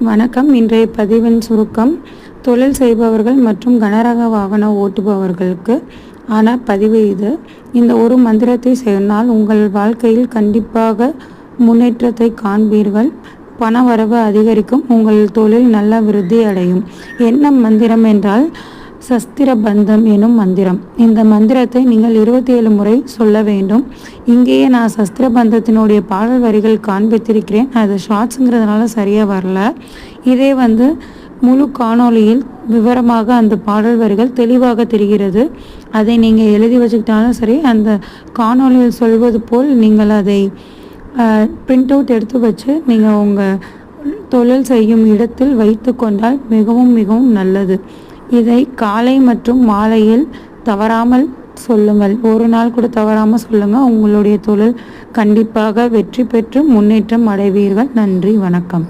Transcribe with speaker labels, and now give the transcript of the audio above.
Speaker 1: வணக்கம். இன்றைய பதிவின் சுருக்கம். தொழில் செய்பவர்கள் மற்றும் கனரக வாகன ஓட்டுபவர்களுக்கு ஆன பதிவு இது. இந்த ஒரு மந்திரத்தை சொன்னால் உங்கள் வாழ்க்கையில் கண்டிப்பாக முன்னேற்றத்தை காண்பீர்கள். பண வரவு அதிகரிக்கும். உங்கள் தொழில் நல்ல விருத்தி அடையும். என்ன மந்திரம் என்றால் சஸ்திர பந்தம் எனும் மந்திரம். இந்த மந்திரத்தை நீங்கள் 27 முறை சொல்ல வேண்டும். இங்கேயே நான் சஸ்திர பந்தத்தினுடைய பாடல் வரிகள் காண்பித்திருக்கிறேன். அது ஷார்ட்ஸுங்கிறதுனால சரியாக வரல. இதே முழு காணொளியில் விவரமாக அந்த பாடல் வரிகள் தெளிவாக தெரிகிறது. அதை நீங்கள் எழுதி வச்சுக்கிட்டாலும் சரி, அந்த காணொளியில் சொல்வது போல் நீங்கள் அதை பிரிண்ட் அவுட் எடுத்து வச்சு நீங்கள் உங்கள் தொழில் செய்யும் இடத்தில் வைத்து கொண்டால் மிகவும் மிகவும் நல்லது. இதை காலை மற்றும் மாலையில் தவறாமல் சொல்லுங்கள். ஒரு நாள் கூட தவறாமல் சொல்லுங்கள். உங்களுடைய தொழில் கண்டிப்பாக வெற்றி பெற்று முன்னேற்றம் அடைவீர்கள். நன்றி, வணக்கம்.